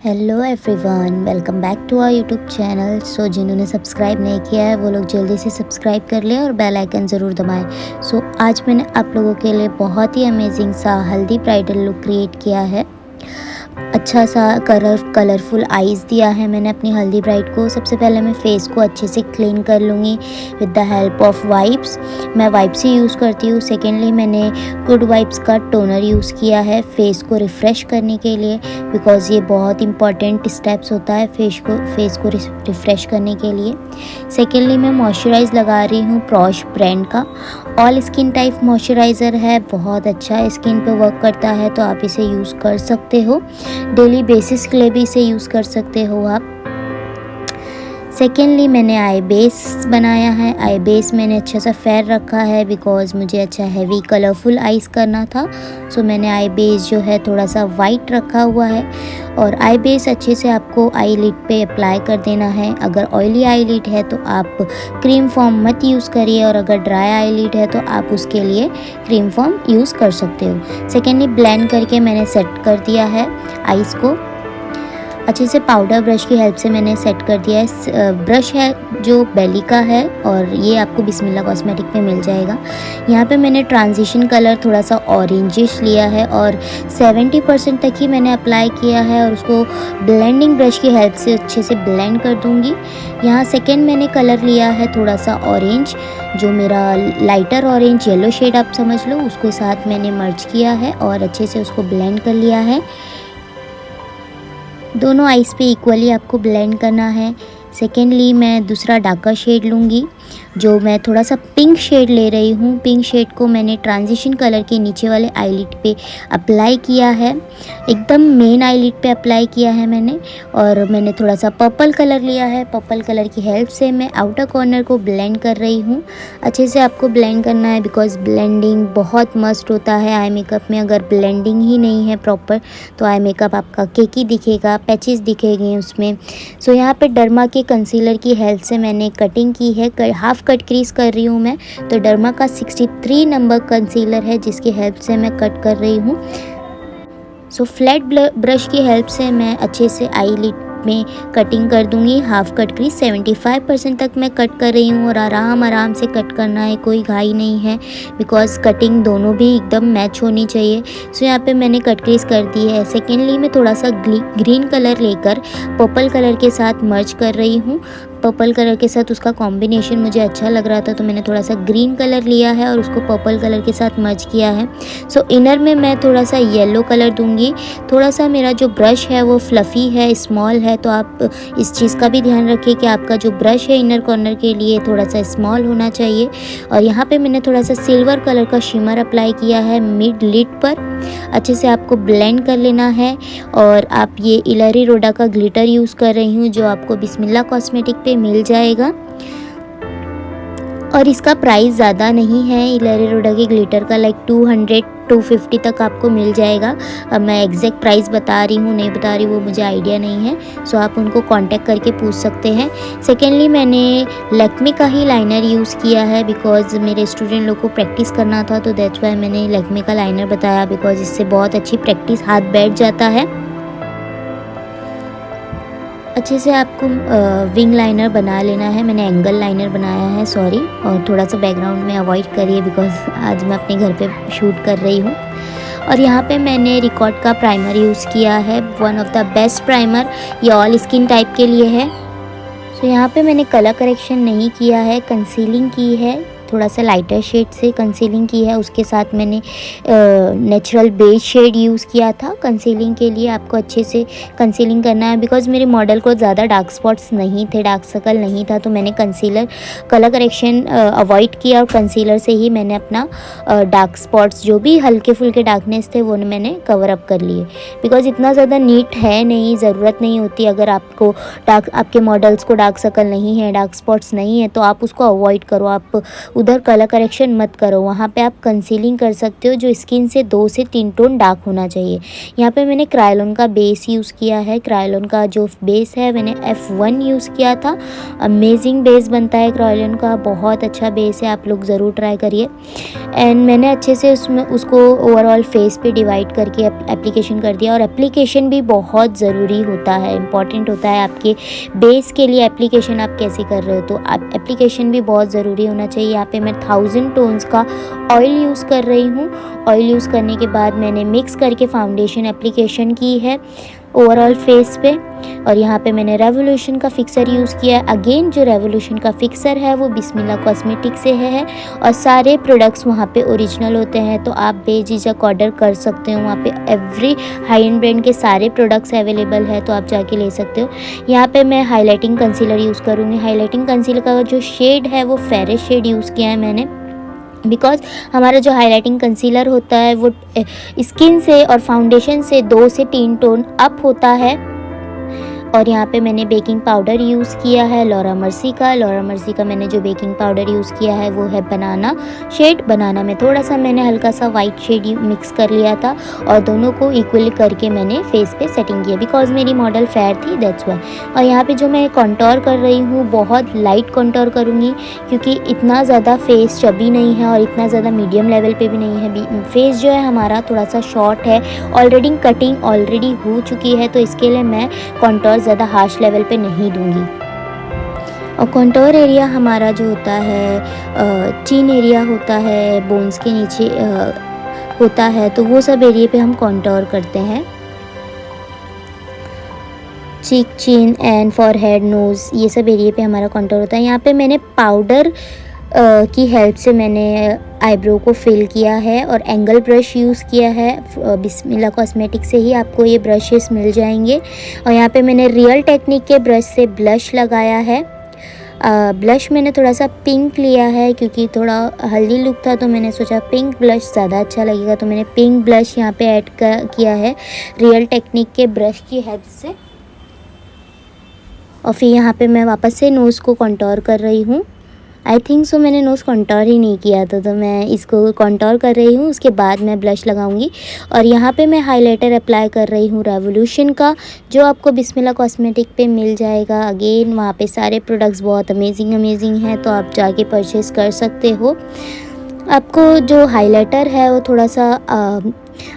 Hello everyone, welcome back to our YouTube channel. जिन्होंने subscribe नहीं किया है वो लोग जल्दी से सब्सक्राइब कर लें और बेल आइकन ज़रूर दबाएं। आज मैंने आप लोगों के लिए बहुत ही अमेजिंग सा हल्दी ब्राइडल लुक क्रिएट किया है। अच्छा सा कलरफुल आईज़ दिया है मैंने अपनी हल्दी ब्राइड को। सबसे पहले मैं फेस को अच्छे से क्लीन कर लूँगी with the help of wipes. मैं वाइप्स ही यूज़ करती हूँ। सेकेंडली मैंने गुड वाइप्स का टोनर यूज़ किया है फेस को रिफ़्रेश करने के लिए, बिकॉज़ ये बहुत इंपॉर्टेंट स्टेप्स होता है फेस को रिफ़्रेश करने के लिए। सेकेंडली मैं मॉइस्चराइज़ लगा रही हूँ प्रॉश ब्रांड का। ऑल स्किन टाइप मॉइस्चराइज़र है, बहुत अच्छा स्किन पे वर्क करता है, तो आप इसे यूज़ कर सकते हो। डेली बेसिस के लिए भी इसे यूज़ कर सकते हो आप। सेकेंडली मैंने आई बेस बनाया है। आई बेस मैंने अच्छा सा फेयर रखा है बिकॉज़ मुझे अच्छा हैवी कलरफुल आईज़ करना था। मैंने आई बेस जो है थोड़ा सा वाइट रखा हुआ है। और आई बेस अच्छे से आपको आई लिड पे अप्लाई कर देना है। अगर ऑयली आई लिड है तो आप क्रीम फॉर्म मत यूज़ करिए, और अगर ड्राई आई लिड है तो आप उसके लिए क्रीम फॉर्म यूज़ कर सकते हो। सेकेंडली ब्लेंड करके मैंने सेट कर दिया है आईज़ को। अच्छे से पाउडर ब्रश की हेल्प से मैंने सेट कर दिया है। ब्रश है जो बेली का है, और ये आपको बिस्मिल्लाह कॉस्मेटिक में मिल जाएगा। यहाँ पे मैंने ट्रांजिशन कलर थोड़ा सा ऑरेंजिश लिया है और 70% तक ही मैंने अप्लाई किया है, और उसको ब्लेंडिंग ब्रश की हेल्प से अच्छे से ब्लेंड कर दूँगी। यहाँ सेकेंड मैंने कलर लिया है थोड़ा सा ऑरेंज, जो मेरा लाइटर ऑरेंज येलो शेड आप समझ लो, उसके साथ मैंने मर्ज किया है और अच्छे से उसको ब्लेंड कर लिया है। दोनों आईज़ पे इक्वली आपको ब्लेंड करना है। सेकेंडली मैं दूसरा डार्कर शेड लूँगी, जो मैं थोड़ा सा पिंक शेड ले रही हूँ। पिंक शेड को मैंने ट्रांजिशन कलर के नीचे वाले आईलिड पे अप्लाई किया है, एकदम मेन आईलिड पे अप्लाई किया है मैंने। और मैंने थोड़ा सा पर्पल कलर लिया है। पर्पल कलर की हेल्प से मैं आउटर कॉर्नर को ब्लेंड कर रही हूँ। अच्छे से आपको ब्लेंड करना है बिकॉज ब्लेंडिंग बहुत मस्ट होता है आई मेकअप में। अगर ब्लेंडिंग ही नहीं है प्रॉपर तो आई मेकअप आपका केकी दिखेगा, पैचेस दिखेंगे उसमें। यहाँ पे डर्मा के कंसीलर की हेल्प से मैंने कटिंग की है। हाफ कट क्रीज कर रही हूँ मैं, तो डर्मा का 63 नंबर कंसीलर है जिसकी हेल्प से मैं कट कर रही हूँ। फ्लैट ब्रश की हेल्प से मैं अच्छे से आई लिड में कटिंग कर दूंगी। हाफ कट क्रीज 75% तक मैं कट कर रही हूँ, और आराम से कट करना है, कोई घाई नहीं है बिकॉज कटिंग दोनों भी एकदम मैच होनी चाहिए। यहाँ पे मैंने कट क्रीज कर दी है। सेकेंडली मैं थोड़ा सा ग्रीन कलर लेकर पर्पल कलर के साथ मर्ज कर रही हूँ। पर्पल कलर के साथ उसका कॉम्बिनेशन मुझे अच्छा लग रहा था, तो मैंने थोड़ा सा ग्रीन कलर लिया है और उसको पर्पल कलर के साथ मर्ज किया है। इनर में मैं थोड़ा सा येलो कलर दूंगी। थोड़ा सा मेरा जो ब्रश है वो फ्लफ़ी है, स्मॉल है, तो आप इस चीज़ का भी ध्यान रखिए कि आपका जो ब्रश है इनर कॉर्नर के लिए थोड़ा सा स्मॉल होना चाहिए। और यहाँ पे मैंने थोड़ा सा सिल्वर कलर का शिमर अप्लाई किया है मिड लिड पर। अच्छे से आपको ब्लेंड कर लेना है। और आप ये इलारी रोडा का ग्लिटर यूज़ कर रही हूँ, जो आपको बिस्मिल्लाह कॉस्मेटिक पे मिल जाएगा, और इसका प्राइस ज़्यादा नहीं है। इलारी रोडा के ग्लिटर का 200-250 तक आपको मिल जाएगा। अब मैं एग्जैक्ट प्राइस बता रही हूँ नहीं बता रही वो मुझे आइडिया नहीं है, आप उनको कांटेक्ट करके पूछ सकते हैं। सेकेंडली मैंने लैक्मे का ही लाइनर यूज़ किया है बिकॉज मेरे स्टूडेंट लोग को प्रैक्टिस करना था, तो दैट्स वाई मैंने लैक्मे का लाइनर बताया, बिकॉज इससे बहुत अच्छी प्रैक्टिस हाथ बैठ जाता है। अच्छे से आपको विंग लाइनर बना लेना है। मैंने एंगल लाइनर बनाया है, सॉरी, और थोड़ा सा बैकग्राउंड में अवॉइड करिए बिकॉज आज मैं अपने घर पे शूट कर रही हूँ। और यहाँ पे मैंने रिकॉर्ड का प्राइमर यूज़ किया है, one of the best primer, ये ऑल स्किन टाइप के लिए है। यहाँ पे मैंने कलर करेक्शन नहीं किया है, कंसीलिंग की है, थोड़ा सा लाइटर शेड से कंसीलिंग की है। उसके साथ मैंने नेचुरल बेज शेड यूज़ किया था कंसीलिंग के लिए। आपको अच्छे से कंसीलिंग करना है बिकॉज मेरे मॉडल को ज़्यादा डार्क स्पॉट्स नहीं थे, डार्क सर्कल नहीं था, तो मैंने कलर करेक्शन अवॉइड किया, और कंसीलर से ही मैंने अपना डार्क स्पॉट्स जो भी हल्के फुल्के डार्कनेस थे वो मैंने कवर अप कर लिए। बिकॉज इतना ज़्यादा नीट है नहीं, ज़रूरत नहीं होती। अगर आपको आपके मॉडल्स को डार्क सर्कल नहीं है, डार्क स्पॉट्स नहीं है, तो आप उसको अवॉइड करो। आप उधर कलर करेक्शन मत करो, वहाँ पे आप कंसीलिंग कर सकते हो जो स्किन से 2 से 3 टोन डार्क होना चाहिए। यहाँ पे मैंने क्रायोलन का बेस यूज़ किया है। क्रायोलन का जो बेस है मैंने F1 यूज़ किया था। अमेजिंग बेस बनता है क्रायोलन का, बहुत अच्छा बेस है, आप लोग ज़रूर ट्राई करिए। एंड मैंने अच्छे से उसको ओवरऑल फेस पे डिवाइड करके एप्लीकेशन कर दिया। और एप्लीकेशन भी बहुत ज़रूरी होता है, इम्पॉर्टेंट होता है आपके बेस के लिए। एप्लीकेशन आप कैसे कर रहे हो, तो आप एप्लीकेशन भी बहुत ज़रूरी होना चाहिए। यहाँ पे मैं 1000 टोन्स का ऑयल यूज़ कर रही हूँ। ऑयल यूज़ करने के बाद मैंने मिक्स करके फाउंडेशन एप्लीकेशन की है ओवरऑल फेस पे। और यहाँ पे मैंने रेवोल्यूशन का फिक्सर यूज़ किया है। अगेन जो रेवोल्यूशन का फिक्सर है वो बिस्मिल्लाह कॉस्मेटिक से है और सारे प्रोडक्ट्स वहाँ पे ओरिजिनल होते हैं, तो आप बेझिझक ऑर्डर कर सकते हो। वहाँ पे एवरी हाई एंड ब्रांड के सारे प्रोडक्ट्स अवेलेबल है, तो आप जाके ले सकते हो। यहाँ पे मैं हाईलाइटिंग कंसीलर यूज़ करूँगी। हाईलाइटिंग कंसीलर का जो शेड है वो फेरेस शेड यूज़ किया है मैंने, बिकॉज़ हमारा जो हाइलाइटिंग कंसीलर होता है वो स्किन से और फाउंडेशन से 2 से 3 टोन अप होता है। और यहाँ पे मैंने बेकिंग पाउडर यूज़ किया है लॉरा मर्सी का मैंने जो बेकिंग पाउडर यूज़ किया है वो है बनाना शेड। बनाना में थोड़ा सा मैंने हल्का सा वाइट शेड मिक्स कर लिया था और दोनों को इक्वल करके मैंने फेस पे सेटिंग किया, बिकॉज मेरी मॉडल फेयर थी, दैट्स वाई। और यहाँ पे जो मैं कॉन्टोर कर रही हूँ बहुत लाइट कॉन्टोर करूँगी, क्योंकि इतना ज़्यादा फेस चबी नहीं है और इतना ज़्यादा मीडियम लेवल पे भी नहीं है। फेस जो है हमारा थोड़ा सा शॉर्ट है, ऑलरेडी कटिंग ऑलरेडी हो चुकी है, तो इसके लिए मैं कॉन्टोर ज़्यादा हार्श लेवल पे नहीं दूंगी। और कॉन्टोर एरिया हमारा जो होता है चिन एरिया होता है, बोन्स के नीचे होता है, तो वो सब एरिया पे हम कॉन्टोर करते हैं। चीक, चिन एंड फॉरहेड, नोज़, ये सब एरिया पे हमारा कॉन्टोर होता है। यहाँ पे मैंने पाउडर की हेल्प से मैंने आईब्रो को फिल किया है और एंगल ब्रश यूज़ किया है। बिस्मिल्लाह कॉस्मेटिक से ही आपको ये ब्रशेस मिल जाएंगे। और यहाँ पे मैंने रियल टेक्निक के ब्रश से ब्लश लगाया है। ब्लश मैंने थोड़ा सा पिंक लिया है क्योंकि थोड़ा हल्दी लुक था, तो मैंने सोचा पिंक ब्लश ज़्यादा अच्छा लगेगा, तो मैंने पिंक ब्लश यहाँ पे ऐड किया है रियल टेक्निक के ब्रश की हेल्प से। और फिर यहाँ पे मैं वापस से नोज़ को कॉन्टोर कर रही हूँ। आई थिंक सो मैंने नोज़ कॉन्टोर ही नहीं किया था, तो मैं इसको कॉन्टोर कर रही हूँ, उसके बाद मैं ब्लश लगाऊंगी। और यहाँ पे मैं हाइलाइटर अप्लाई कर रही हूँ रेवोल्यूशन का, जो आपको बिस्मिल्लाह कॉस्मेटिक पे मिल जाएगा। अगेन वहाँ पे सारे प्रोडक्ट्स बहुत अमेजिंग हैं, तो आप जाके परचेज़ कर सकते हो। आपको जो हाइलाइटर है वो थोड़ा सा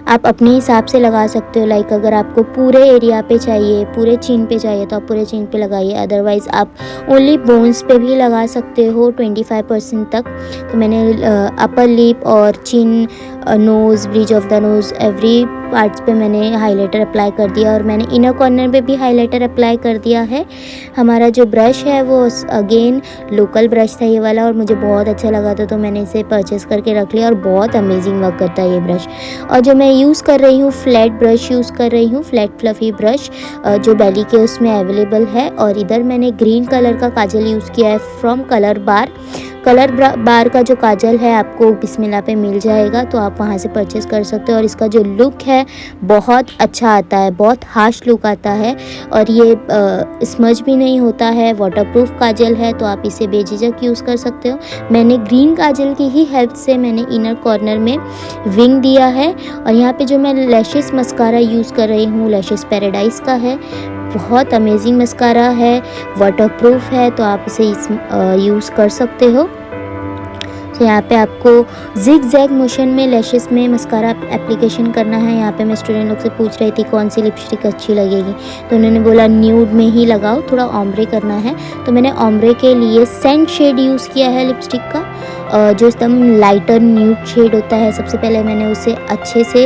आप अपने हिसाब से लगा सकते हो। लाइक अगर आपको पूरे एरिया पे चाहिए, पूरे चिन पे चाहिए, तो आप पूरे चिन पे लगाइए, अदरवाइज़ आप ओनली बोन्स पे भी लगा सकते हो 25% तक। तो मैंने अपर लिप और chin, nose, bridge of the nose, every parts पे मैंने हाइलाइटर अप्लाई कर दिया। और मैंने इनर कॉर्नर पे भी हाइलाइटर अप्लाई कर दिया है। हमारा जो ब्रश है वो अगेन लोकल ब्रश था ये वाला, और मुझे बहुत अच्छा लगा था, तो मैंने इसे परचेज़ करके रख लिया। और बहुत अमेजिंग वर्क करता है ये ब्रश। और जो मैं यूज़ कर रही हूँ फ्लैट ब्रश यूज़ कर रही हूँ, फ्लैट फ्लफ़ी ब्रश जो बेली के उसमें अवेलेबल है। और इधर मैंने ग्रीन कलर का काजल यूज़ किया है फ्रॉम कलर बार। कलर बार का जो काजल है आपको बिस्मिल्लाह पे मिल जाएगा, तो आप वहाँ से परचेज़ कर सकते हो। और इसका जो लुक है बहुत अच्छा आता है, बहुत हार्श लुक आता है, और ये स्मज भी नहीं होता है, वाटरप्रूफ काजल है, तो आप इसे बेझिझक यूज़ कर सकते हो। मैंने ग्रीन काजल की ही हेल्प से मैंने इनर कॉर्नर में विंग दिया है। और यहाँ पे जो मैं लैशेस मस्कारा यूज़ कर रही हूँ लैशेस पैराडाइज का है, बहुत अमेजिंग मस्कारा है, वाटरप्रूफ है, तो आप इसे यूज़ कर सकते हो। तो यहाँ पे आपको जिग जैग मोशन में लैशेस में मस्कारा एप्लीकेशन करना है। यहाँ पे मैं स्टूडेंट लोग से पूछ रही थी कौन सी लिपस्टिक अच्छी लगेगी, तो उन्होंने बोला न्यूड में ही लगाओ, थोड़ा ऑम्ब्रे करना है। तो मैंने ऑम्ब्रे के लिए सेंट शेड यूज़ किया है लिपस्टिक का, जो एकदम लाइटर न्यूड शेड होता है। सबसे पहले मैंने उसे अच्छे से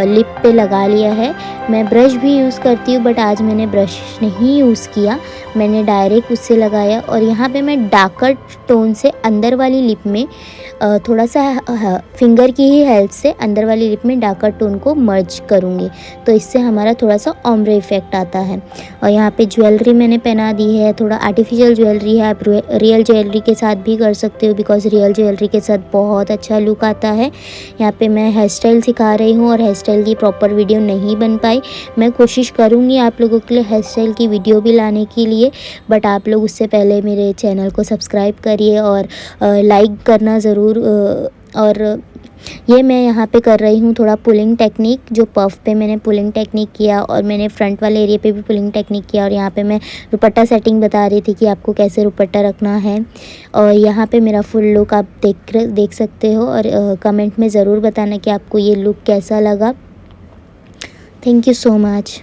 लिप पे लगा लिया है। मैं ब्रश भी यूज़ करती हूँ, बट आज मैंने ब्रश नहीं यूज़ किया, मैंने डायरेक्ट उससे लगाया। और यहाँ पे मैं डार्कर टोन से अंदर वाली लिप में थोड़ा सा फिंगर की ही हेल्प से अंदर वाली लिप में डार्कर टोन को मर्ज करूँगी, तो इससे हमारा थोड़ा सा ऑम्ब्रे इफेक्ट आता है। और यहाँ पे ज्वेलरी मैंने पहना दी है, थोड़ा आर्टिफिशियल ज्वेलरी है, आप रियल ज्वेलरी के साथ भी कर सकते हो, बिकॉज रियल रियल ज्वेलरी के साथ बहुत अच्छा लुक आता है। यहाँ पे मैं हेयर स्टाइल सिखा रही हूँ और हेयर स्टाइल की प्रॉपर वीडियो नहीं बन पाई। मैं कोशिश करूँगी आप लोगों के लिए हेयर स्टाइल की वीडियो भी लाने के लिए, बट आप लोग उससे पहले मेरे चैनल को सब्सक्राइब करिए और लाइक करना ज़रूर। और ये मैं यहाँ पे कर रही हूँ थोड़ा पुलिंग टेक्निक, जो पफ पे मैंने पुलिंग टेक्निक किया और मैंने फ्रंट वाले एरिया पे भी पुलिंग टेक्निक किया। और यहाँ पे मैं दुपट्टा सेटिंग बता रही थी कि आपको कैसे दुपट्टा रखना है। और यहाँ पे मेरा फुल लुक आप देख सकते हो और कमेंट में ज़रूर बताना कि आपको ये लुक कैसा लगा। Thank you so much.